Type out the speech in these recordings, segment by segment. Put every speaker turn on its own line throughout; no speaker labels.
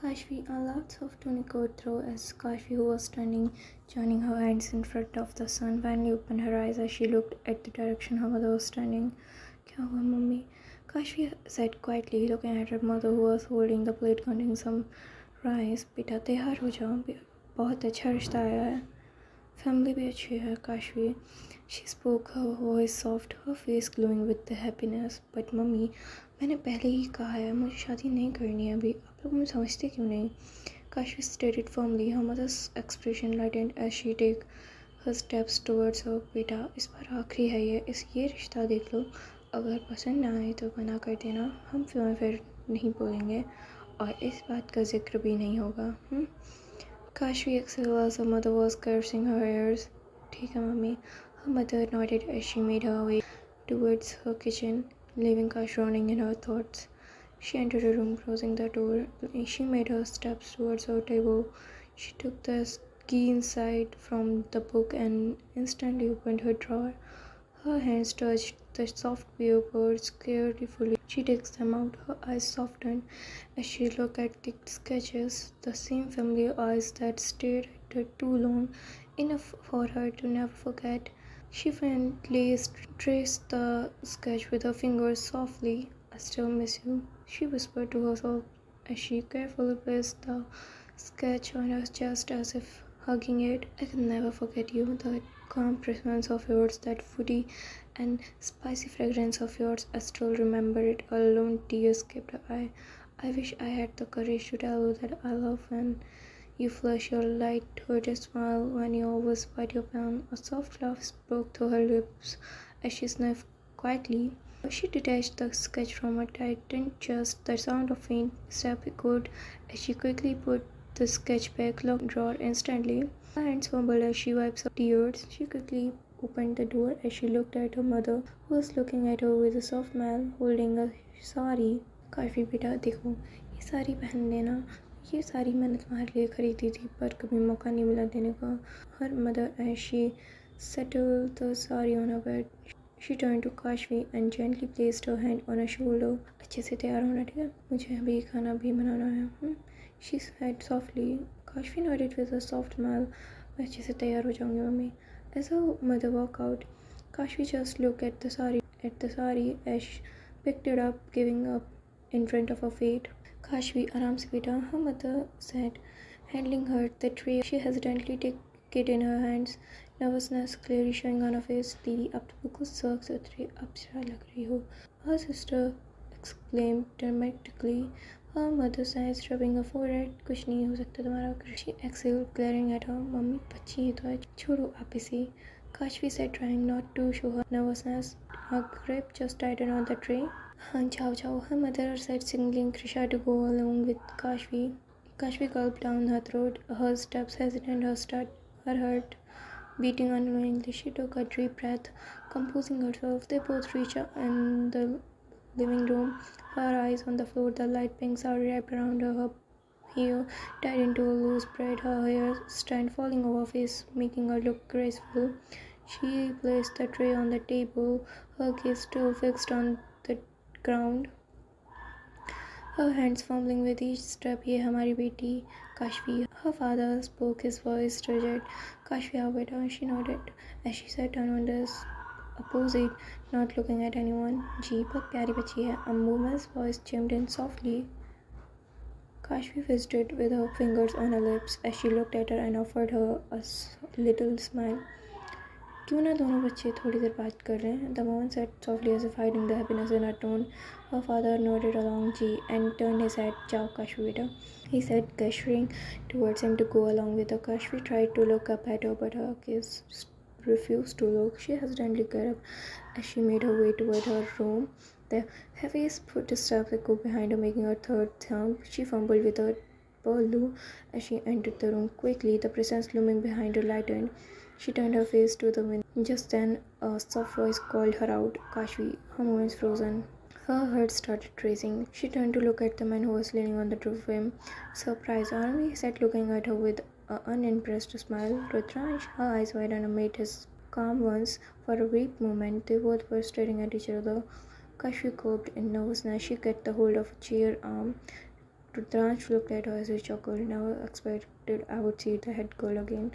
Kashvi, a loud soft tone echoed through as Kashvi, who was standing, joining her hands in front of the sun, finally opened her eyes as she looked at the direction her mother was standing. क्या हुआ mummy? Kashvi said quietly, looking at her mother who was holding the plate containing some rice. बेटा तैयार हो जाओ, बहुत अच्छा रिश्ता आया है. Family भी अच्छी है, Kashvi. She spoke, her voice soft, her face glowing with the happiness. But mummy, मैंने पहले ही कहा है मुझे शादी नहीं करनी है अभी. आप लोग मुझे समझते क्यों नहीं? Kashvi stated firmly, her mother's expression lightened as she took her steps towards her. बेटा इस बार आखिरी है ये रिश्ता देख लो. अगर पसंद ना आए तो मना कर देना. हम फिर नहीं बोलेंगे और इस बात का जिक्र भी नहीं होगा. Kashvi exhaled as her mother was caressing her ears. ठीक है mummy. Her mother nodded as she made her way towards her kitchen, leaving Kash drowning in her thoughts. She entered her room, closing the door. She made her steps towards her table. She took the key inside from the book and instantly opened her drawer. Her hands touched the soft papers carefully. She takes them out. Her eyes softened as she looked at the sketches, the same familiar eyes that stared at her too long, enough for her to never forget. She faintly traced the sketch with her fingers softly. I still miss you, she whispered to herself as she carefully placed the sketch on her chest as if hugging it. I can never forget you, the calm presence of yours, that foodie and spicy fragrance of yours. I still remember it. A lone tear escaped her eye. I wish I had the courage to tell you that I love when you flush your light-hearted smile when you always bite your pen. A soft laugh broke through her lips as she sniffed quietly. She detached the sketch from her tightened chest. The sound of faint step echoed as she quickly put the sketch back, locked drawer instantly. Her hands fumbled as she wiped her tears. She quickly opened the door as she looked at her mother, who was looking at her with a soft smile, holding a sari. काफी बेटा देखो, ये साड़ी पहन लेना. ये साड़ी मैंने तुम्हारे लिए खरीदी थी पर कभी मौका नहीं मिला देने का. Her mother, as she settled the sari on her bed, she turned to Kashvi and gently placed her hand on her shoulder. अच्छे से तैयार होना, ठीक है? मुझे अभी खाना भी बनाना है. She said softly. Kashvi nodded with a soft smile. मैं अच्छे से तैयार हो जाऊंगी mummy. As her mother walked out, Kashvi just looked at the sari as she picked it up, giving up in front of her feet. Kashvi, आराम से बेटा, her mother said, handling her the tray. She hesitantly took it in her hands, nervousness clearly showing on her face. दीदी आप तो बिल्कुल सख्त सुथरी अप्सरा लग रही हो. Her sister exclaimed dramatically. Her mother's eyes rubbing her forehead. कुछ नहीं हो सकता तुम्हारा. She exhaled, glaring at her. Mummy बच्ची ही तो है, छोड़ो आप इसे. Kashvi said, trying not to show her nervousness. Her grip just tightened on the tray. हाँ जाओ. Her mother said, signaling Krisha to go along with Kashvi. Kashvi gulped down her throat, her steps hesitant, her heart beating unknowingly. She took a deep breath, composing herself. They both reached in the living room, her eyes on the floor, the light pink sari wrapped around her hair tied into a loose braid, her hair strand falling over her face, making her look graceful. She placed the tray on the table, her gaze still fixed on the ground, her hands fumbling with each step. ये हमारी बेटी Kashvi. Her father spoke, his voice rigid. Kashvi, आओ बेटा. She nodded as she sat down on the opposite, not looking at anyone. जी बहुत प्यारी बच्ची है. A woman's voice chimed in softly. Kashvi visited with her fingers on her lips as she looked at her and offered her a little smile. क्यों ना दोनों बच्चे थोड़ी देर बात कर रहे हैं. The woman said softly as if hiding the happiness in her tone. Her father nodded along ji and turned his head. जाओ Kashvi बेटा, he said, gesturing towards him to go along with her. Kashvi tried to look up at her, but her gaze refused to look. She hesitantly got up as she made her way toward her room. The heaviest footsteps echoed behind her, making her third thump. She fumbled with her Palu as she entered the room. Quickly, the presence looming behind her lightened. She turned her face to the window. Just then, a soft voice called her out. Kashvi, her movements frozen. Her heart started racing. She turned to look at the man who was leaning on the roof with him. Surprised, Army sat looking at her with an unimpressed smile. Rudransh, her eyes widened amid his calm ones. For a brief moment, they both were staring at each other. Kashvi gulped in nervousness. She got the hold of a chair arm, Rudransh looked at her as he chuckled. Never expected I would see the head girl again.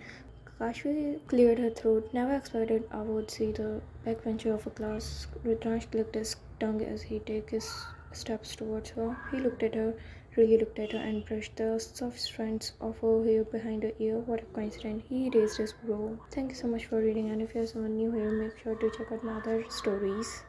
Kashvi cleared her throat. Never expected I would see the backbencher of a class. Rudransh clicked his tongue as he took his steps towards her. He looked at her, really looked at her, and brushed the soft strands of her hair behind her ear. What a coincidence. He raised his brow. Thank you so much for reading, and if you're someone new here, make sure to check out my other stories.